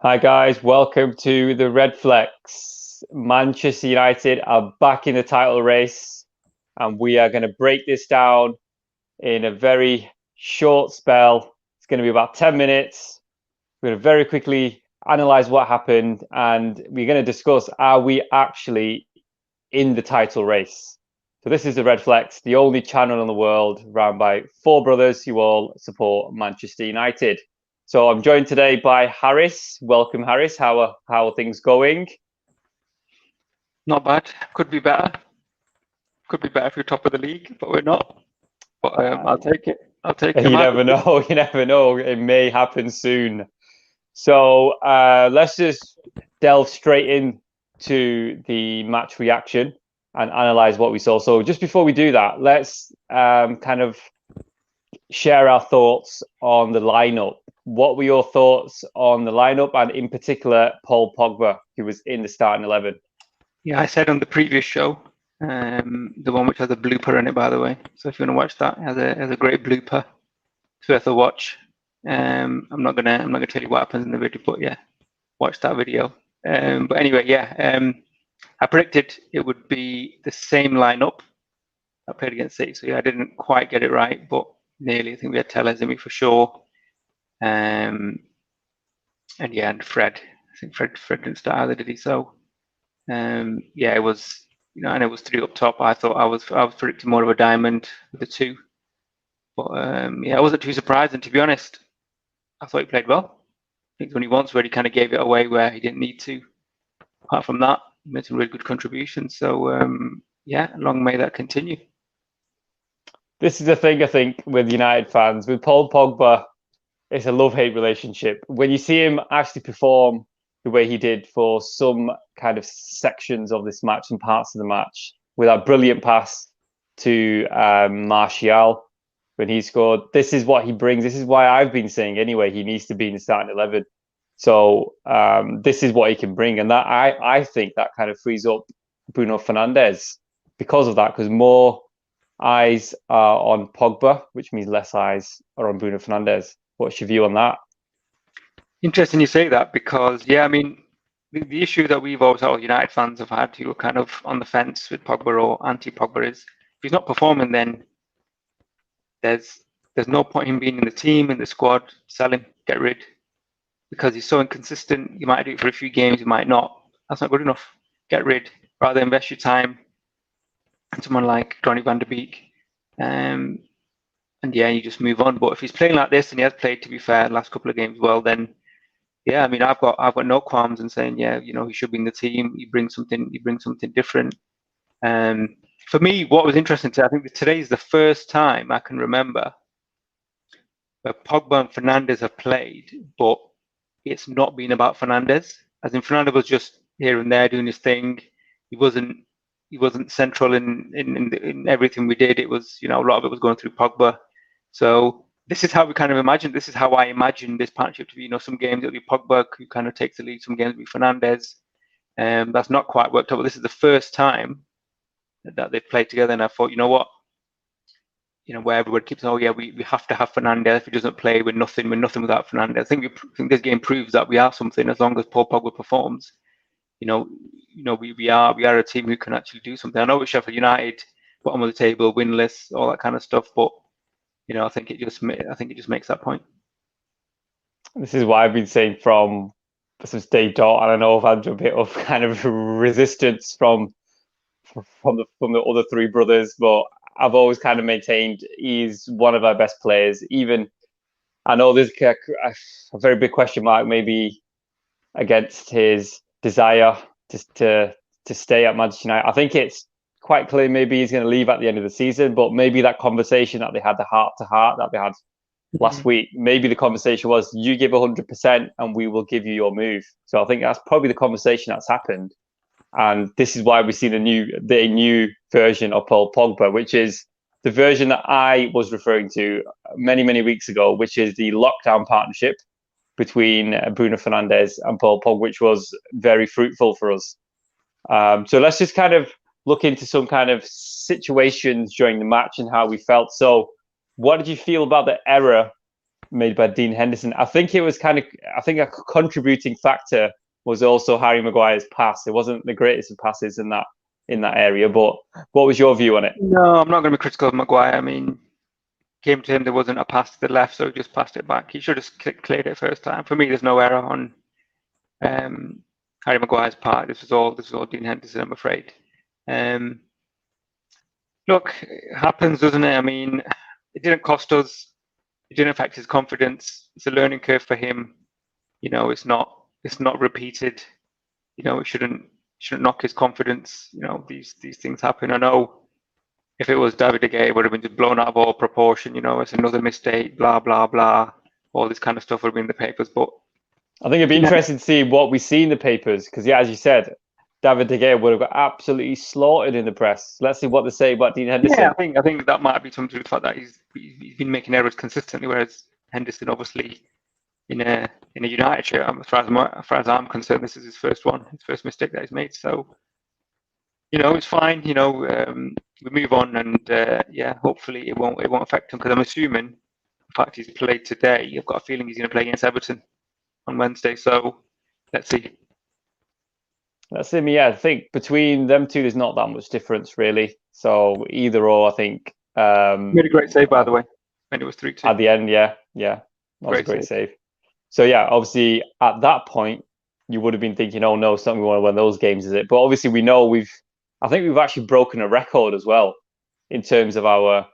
Hi guys, welcome to the Redflex. Manchester United are back in the title race, and we are going to break this down in a very short spell. It's going to be about 10 minutes. We're going to very quickly analyze what happened, and we're going to discuss, are we actually in the title race? So this is the Redflex, the only channel in the world run by four brothers who all support Manchester United. So I'm joined today by Harris. Welcome, Harris. How are things going? Not bad. Could be better. Could be better if you're top of the league, but we're not. But I'll take it. I'll take it. You never know. You never know. It may happen soon. So let's just delve straight into the match reaction and analyze what we saw. So just before we do that, let's kind of share our thoughts on the lineup. What were your thoughts on the lineup, and in particular, Paul Pogba, who was in the starting 11? Yeah, I said on the previous show, the one which has a blooper in it, by the way. So if you want to watch that, it has a great blooper. It's worth a watch. I'm not gonna tell you what happens in the video, but yeah, watch that video. But anyway, yeah, I predicted it would be the same lineup I played against City. So yeah, I didn't quite get it right, but nearly. I think we had Tellez in me for sure. And yeah, and Fred. I think Fred didn't start either, did he? So yeah, it was, and it was three up top. I thought I was predicting more of a diamond with the two, but yeah, I wasn't too surprised. And to be honest, I thought he played well. I think only once where he kind of gave it away where he didn't need to. Apart from that, he made some really good contributions. So yeah, long may that continue. This is the thing, I think, with United fans. With Paul Pogba, it's a love-hate relationship. When you see him actually perform the way he did for some kind of sections of this match and parts of the match, with that brilliant pass to Martial when he scored, this is what he brings. This is why I've been saying anyway, he needs to be in the starting 11. So this is what he can bring. And that I think that kind of frees up Bruno Fernandes because of that, because more eyes are on Pogba, which means less eyes are on Bruno Fernandes. What's your view on that? Interesting you say that, because yeah, I mean, the issue that we've always had, United fans have had, who are kind of on the fence with Pogba or anti-Pogba, is if he's not performing, then there's no point in him being in the team, in the squad. Sell him, get rid, because he's so inconsistent. You might do it for a few games, you might not. That's not good enough. Get rid. Rather invest your time in someone like Donny van de Beek. And yeah, you just move on. But if he's playing like this, and he has played, to be fair, the last couple of games well, then yeah, I mean, I've got no qualms in saying, yeah, he should be in the team. He brings something different. For me, what was interesting I think today is the first time I can remember where Pogba and Fernandes have played, but it's not been about Fernandes. As in, Fernandes was just here and there doing his thing. He wasn't central in everything we did. It was, a lot of it was going through Pogba. So this is how we kind of imagined. This is how I imagined this partnership to be. Some games it'll be Pogba who kind of takes the lead. Some games it'll be Fernandes. That's not quite worked out. But this is the first time that they've played together, and I thought, you know what, where everybody keeps, oh yeah, we have to have Fernandes. If he doesn't play, we're nothing without Fernandes. I think this game proves that we are something as long as Paul Pogba performs. We are a team who can actually do something. I know with Sheffield United, bottom of the table, winless, all that kind of stuff, but I think it just makes that point. This is why I've been saying since day dot, and I know I've had a bit of kind of resistance from the other three brothers, but I've always kind of maintained he's one of our best players. Even I know there's a very big question mark maybe against his desire to stay at Manchester United. I think it's quite clear maybe he's going to leave at the end of the season, but maybe that conversation that they had, the heart-to-heart that they had last week, maybe the conversation was, you give 100% and we will give you your move. So I think that's probably the conversation that's happened. And this is why we've seen a new version of Paul Pogba, which is the version that I was referring to many, many weeks ago, which is the lockdown partnership between Bruno Fernandes and Paul Pogba, which was very fruitful for us. So let's just kind of look into some kind of situations during the match and how we felt. So what did you feel about the error made by Dean Henderson. I think it was I think a contributing factor was also Harry Maguire's pass. It wasn't the greatest of passes in that area. But what was your view on it? No, I'm not going to be critical of Maguire. I mean, came to him, there wasn't a pass to the left, so he just passed it back. He should have cleared it first time. For me, there's no error on Harry Maguire's part. This was all Dean Henderson, I'm afraid. Look, it happens, doesn't it? I mean, it didn't cost us. It didn't affect his confidence. It's a learning curve for him. You know, it's not repeated. You know, it shouldn't knock his confidence. You know, these things happen. I know if it was David De Gea, it would have been just blown out of all proportion. You know, it's another mistake, blah, blah, blah. All this kind of stuff would have been in the papers. But I think it'd be interesting to see what we see in the papers because, yeah, as you said, David De Gea would have got absolutely slaughtered in the press. Let's see what they say about Dean Henderson. Yeah, I think that might be something to do with the fact that he's been making errors consistently, whereas Henderson, obviously, in a United shirt, as far as I'm concerned, this is his first mistake that he's made. So, you know, it's fine. You know, we move on, and yeah, hopefully it won't affect him because I'm assuming, in fact, he's played today. I've got a feeling he's going to play against Everton on Wednesday. So, let's see. That's him. Yeah, I think between them two, there's not that much difference really. So either or, I think. Made a great save, by the way, when it was 3-2. At the end, yeah, that was a great save. So yeah, obviously at that point, you would have been thinking, oh no, something we want to win those games, is it? But obviously we know I think we've actually broken a record as well in terms of our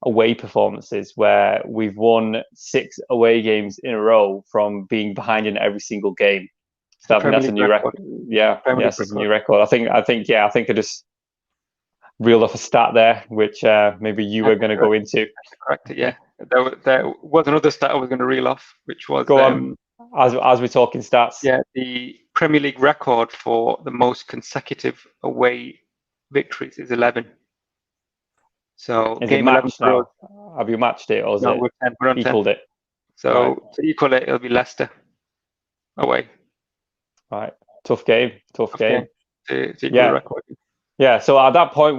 away performances, where we've won 6 away games in a row from being behind in every single game. So I think that's a new record. Yeah, yes, it's a new record. I think I just reeled off a stat there, which maybe you were going to go into. Correct. Yeah, there was another stat I was going to reel off, which was go on as we're talking stats. Yeah, the Premier League record for the most consecutive away victories is 11. So is game it 11 now? Have you matched it, or is no, it equaled 10. It? So right. To equal it, it'll be Leicester away. Right, tough game. To equal the record. Yeah, so at that point,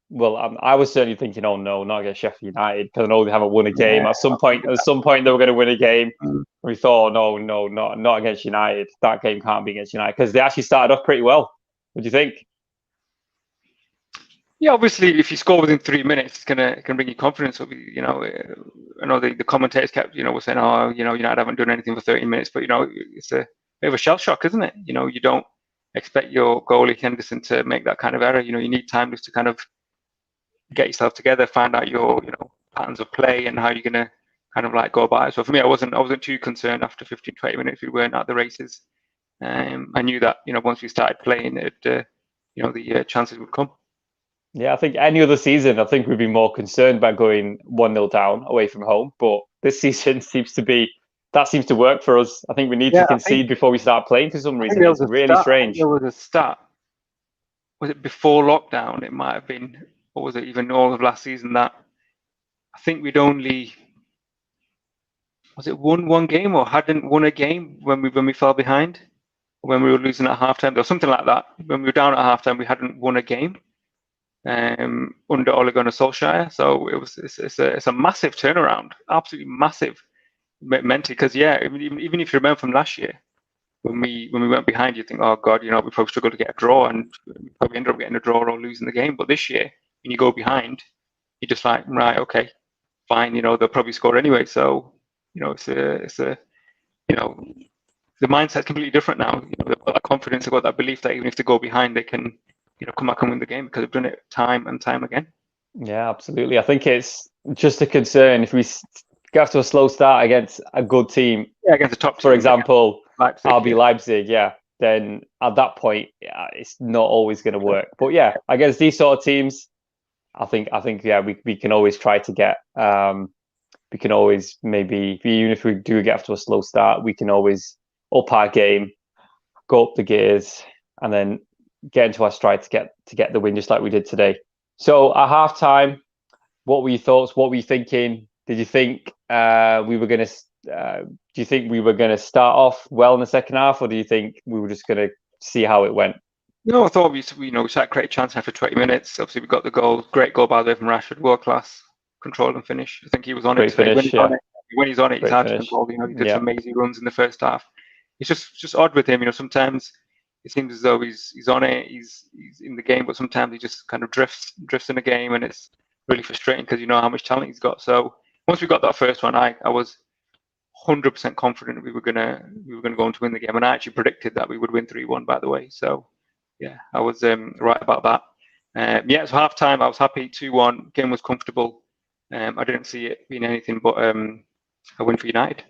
well, I was certainly thinking, oh no, not against Sheffield United, because I know they haven't won a game. At some point, they were going to win a game. We thought, no, not against United. That game can't be against United, because they actually started off pretty well. What do you think? Yeah, obviously, if you score within 3 minutes, it can bring you confidence. You know, I know the commentators kept, were saying, oh, United haven't done anything for 30 minutes, but it's a bit of a shell shock, isn't it? You don't expect your goalie Henderson to make that kind of error. You need time just to kind of get yourself together, find out your patterns of play and how you're gonna kind of like go about it. So for me, I wasn't too concerned after 15-20 minutes. We weren't at the races. I knew that once we started playing, the chances would come. Yeah, I think any other season, I think we'd be more concerned about going 1-0 down away from home. But this season seems to work for us. I think we need to concede before we start playing for some reason. It's really strange. There was a stat. Was it before lockdown? It might have been, or was it even all of last season, that I think we'd only, was it won one game or hadn't won a game when we fell behind? When we were losing at halftime? There was something like that. When we were down at halftime, we hadn't won a game under Ole Gunnar Solskjaer. So it's a massive turnaround, absolutely massive mentally. Because even if you remember from last year, when we went behind, you think, oh God, we probably struggled to get a draw, and we probably ended up getting a draw or losing the game. But this year, when you go behind, you're just like, right, okay, fine. They'll probably score anyway. So the mindset's completely different now. They've got that confidence, they've got that belief that even if they go behind, they can come back and win the game, because they've done it time and time again. Yeah, absolutely. I think it's just a concern if we get off to a slow start against a good team. Yeah, against the top team. For example, Leipzig, RB Leipzig, then at that point, it's not always going to work. But yeah, against these sort of teams, I think we can always try to get. We can always, maybe, even if we do get off to a slow start, we can always up our game, go up the gears, and then get into our stride to get the win, just like we did today. So at halftime, what were your thoughts? What were you thinking? Did you think we were going to? Do you think we were going to start off well in the second half, or do you think we were just going to see how it went? No, I thought we had a great chance after 20 minutes. Obviously, we got the goal. Great goal, by the way, from Rashford. World class control and finish. I think he was on Great it today. finish, when he's on it, he's Great hard to finish. control. You know, he did Yeah. some amazing runs in the first half. It's just odd with him. You know, sometimes it seems as though he's on it, he's in the game, but sometimes he just kind of drifts in the game, and it's really frustrating because you know how much talent he's got. So once we got that first one, I was 100% confident we were gonna go on to win the game, and I actually predicted that we would win 3-1. By the way, so yeah, I was right about that. Yeah, it's half time. I was happy. 2-1. Game was comfortable. I didn't see it being anything but a win for United.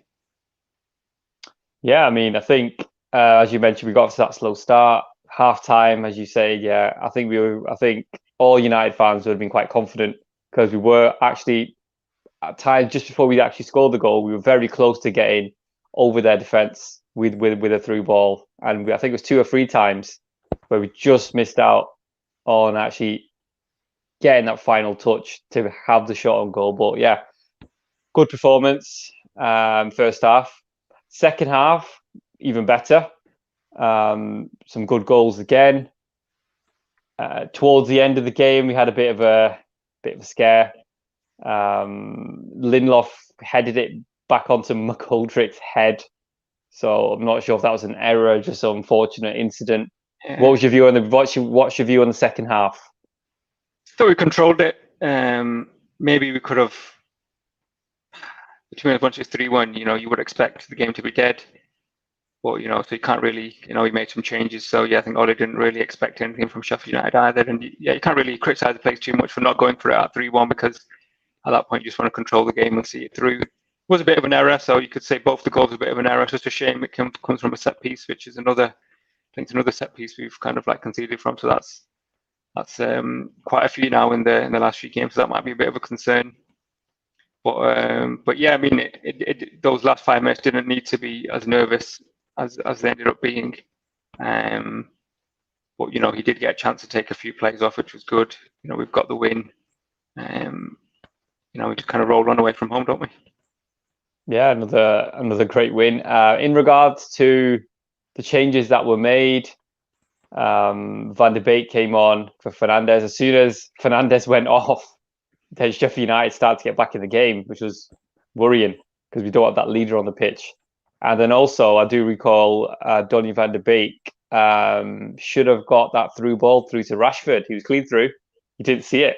Yeah, I mean, I think as you mentioned, we got to that slow start. Half time, as you say, yeah, I think all United fans would have been quite confident because we were actually at times just before we actually scored the goal, we were very close to getting over their defence with a through ball, and I think it was 2 or 3 times where we just missed out on actually getting that final touch to have the shot on goal. But yeah, good performance first half. Second half, even better. Some good goals again. Towards the end of the game, we had a bit of a scare. Lindelof headed it back onto McGoldrick's head. So I'm not sure if that was an error, just an unfortunate incident. Yeah. What was your view on what's your view on the second half? I thought we controlled it. Maybe we could have. Between a bunch of 3-1, you know, you would expect the game to be dead. But, you know, so you can't really, you know, he made some changes. So, yeah, I think Ole didn't really expect anything from Sheffield United either. And, yeah, you can't really criticise the players too much for not going for it at 3-1 because at that point you just want to control the game and see it through. It was a bit of an error, so you could say both the goals were a bit of an error. It's just a shame it comes from a set piece, which is another set piece we've kind of like conceded from. So that's quite a few now in the last few games. So that might be a bit of a concern. But yeah, I mean, those last 5 minutes didn't need to be as nervous as they ended up being. But you know, he did get a chance to take a few plays off, which was good. You know, we've got the win. You know, we just kind of rolled on away from home, don't we? Yeah, another great win. In regards to the changes that were made, Van der Beek came on for Fernandes. As soon as Fernandes went off, then Sheffield United started to get back in the game, which was worrying because we don't have that leader on the pitch. And then also, I do recall Donny van der Beek should have got that through ball through to Rashford. He was clean through. He didn't see it.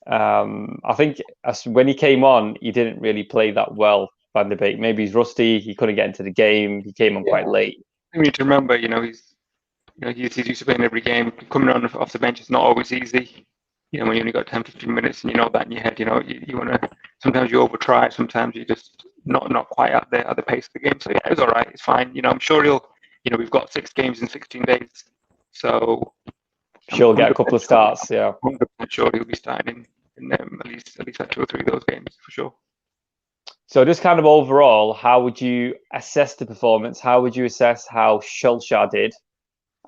I think when he came on, he didn't really play that well, Van der Beek. Maybe he's rusty. He couldn't get into the game. He came on quite late. I need to remember, you know, he's used to playing every game. Coming on off the bench is not always easy. You know, when you only got 10, 15 minutes and you know that in your head, you know, you want to, sometimes you over try, sometimes you just not quite at the pace of the game. So yeah, it was all right. It's fine. You know, I'm sure he'll, you know, we've got 6 games in 16 days. So She'll get a couple of starts, yeah. 100% sure he'll be starting in at least like 2 or 3 of those games for sure. So just kind of overall, how would you assess the performance? How would you assess how Solskjaer did?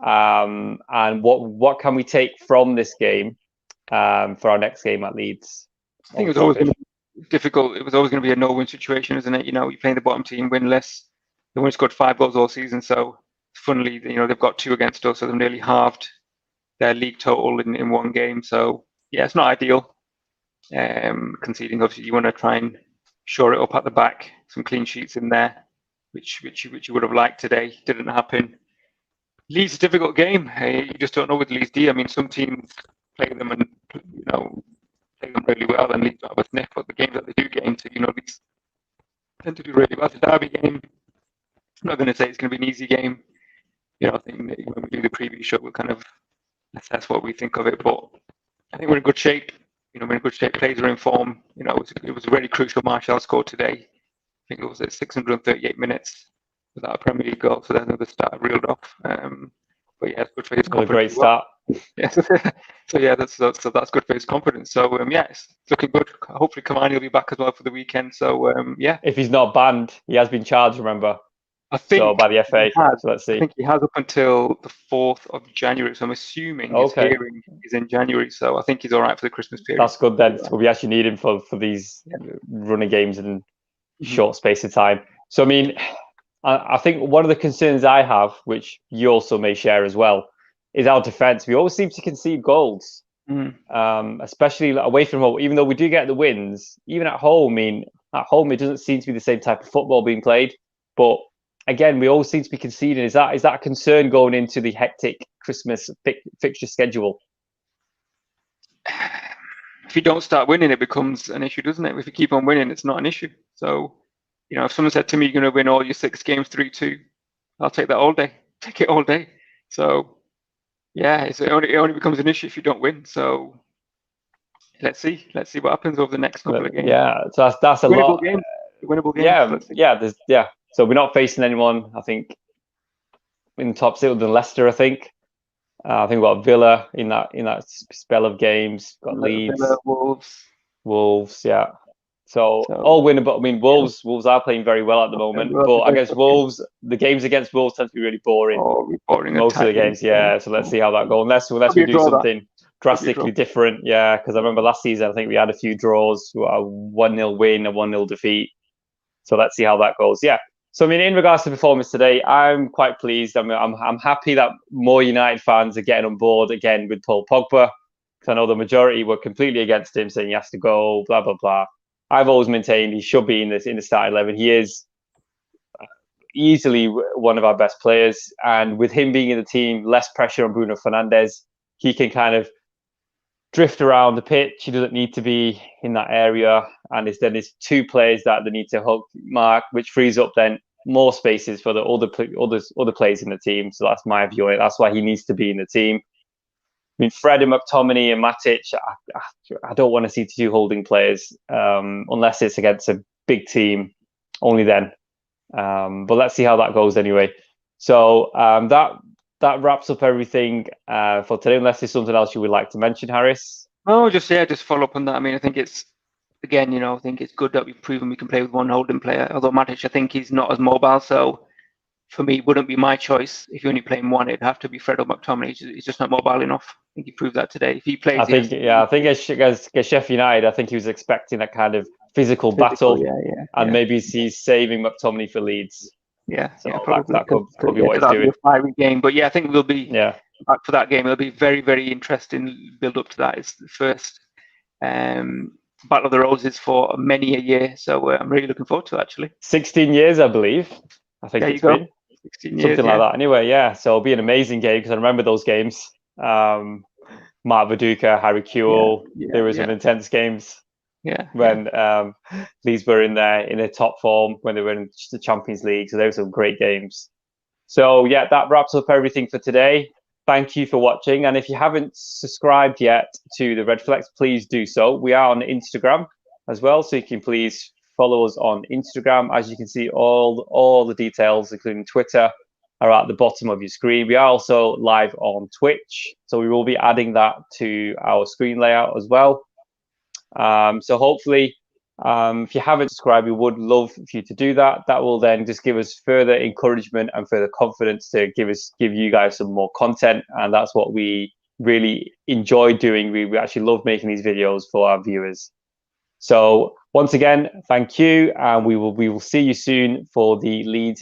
And what can we take from this game for our next game at Leeds? I think it was always going to be difficult. It was always going to be a no-win situation, isn't it? You know, you're playing the bottom team, winless. They've only scored 5 goals all season, so funnily, you know, they've got 2 against us, so they've nearly halved their league total in one game. So yeah, it's not ideal. Conceding, obviously, you want to try and shore it up at the back, some clean sheets in there, which you would have liked today. Didn't happen. Leeds is a difficult game. You just don't know with Leeds, do you? I mean, some teams play them and, you know, play them really well and Leeds don't have a sniff, but the games that they do get into, you know, Leeds tend to do really well. It's a derby game. I'm not going to say it's going to be an easy game. You know, I think that when we do the preview show, we'll kind of assess what we think of it, but I think we're in good shape. You know, we're in good shape. Players are in form. You know, it was a really crucial Martial score today. I think it was at 638 minutes without a Premier League goal, so then another start reeled off. But yeah, it's good for his confidence. A great start. Yeah. So yeah, that's good for his confidence. So yeah, it's looking good. Hopefully, Cavani will be back as well for the weekend. So yeah. If he's not banned, he has been charged. Remember? I think so by the FA. So let's see. I think he has up until the 4th of January. So I'm assuming his hearing is in January. So I think he's all right for the Christmas period. That's good then. So we actually need him for these running games in short space of time. So I mean, I think one of the concerns I have, which you also may share as well, is our defence. We always seem to concede goals, especially away from home. Even though we do get the wins, even at home, I mean, at home, it doesn't seem to be the same type of football being played. But again, we all seem to be conceding. Is that a concern going into the hectic Christmas fixture schedule? If you don't start winning, it becomes an issue, doesn't it? If you keep on winning, it's not an issue. So, if someone said to me, you're going to win all your 6 games 3-2, I'll take that all day. Take it all day. So, yeah, it only becomes an issue if you don't win. So, let's see what happens over the next couple of games. Yeah, so that's a lot. Winnable games. Yeah. So we're not facing anyone, I think, in the top 6 other than Leicester. I think we've got Villa in that spell of games. Got Leeds, Villa, Wolves. Yeah. So all winnable. I mean, Wolves are playing very well at the moment, but I guess the games against Wolves tend to be really boring. Most of the games, yeah. So let's see how that goes. Unless we do something drastically different, yeah. Because I remember last season, I think we had a few draws, a 1-0 win, a 1-0 defeat. So let's see how that goes. Yeah. So I mean, in regards to performance today, I'm quite pleased. I'm happy that more United fans are getting on board again with Paul Pogba. Because I know the majority were completely against him, saying he has to go, blah blah blah. I've always maintained he should be in the starting 11. He is easily one of our best players, and with him being in the team, less pressure on Bruno Fernandes. He can kind of drift around the pitch. He doesn't need to be in that area, and then there's 2 players that they need to hook mark, which frees up then more spaces for the other players in the team. So that's my view on it. That's why he needs to be in the team. I mean, Fred and McTominay and Matic, I don't want to see 2 holding players unless it's against a big team, only then. But let's see how that goes anyway. So that wraps up everything for today, unless there's something else you would like to mention, Harris. Oh, just follow up on that. I mean, I think it's, again, I think it's good that we've proven we can play with 1 holding player. Although Matic, I think he's not as mobile, so for me, it wouldn't be my choice. If you're only playing 1, it'd have to be Fred or McTominay. He's just not mobile enough. I think he proved that today. If he plays, I think against Sheffield United, I think he was expecting a kind of physical battle, and maybe he's saving McTominay for Leeds. Yeah, so probably that could be what he's doing. A fiery game, but yeah, I think we'll be back for that game. It'll be very, very interesting build up to that. It's the first Battle of the Roses for many a year, so I'm really looking forward to it, actually. 16 years, I believe. I think it's been 16 years, something like that. Anyway, yeah. So it'll be an amazing game because I remember those games. Mark Viduka, Harry Kewell. There were some intense games. When Leeds were in their top form, when they were in the Champions League. So there were some great games. So yeah, that wraps up everything for today. Thank you for watching. And if you haven't subscribed yet to the Redflex, please do so. We are on Instagram as well, so you can please follow us on Instagram. As you can see, all the details, including Twitter, are at the bottom of your screen. We are also live on Twitch, so we will be adding that to our screen layout as well. So hopefully, if you haven't subscribed, we would love for you to do that. That will then just give us further encouragement and further confidence to give you guys some more content. And that's what we really enjoy doing. We actually love making these videos for our viewers. So once again, thank you. And we will see you soon for the Leeds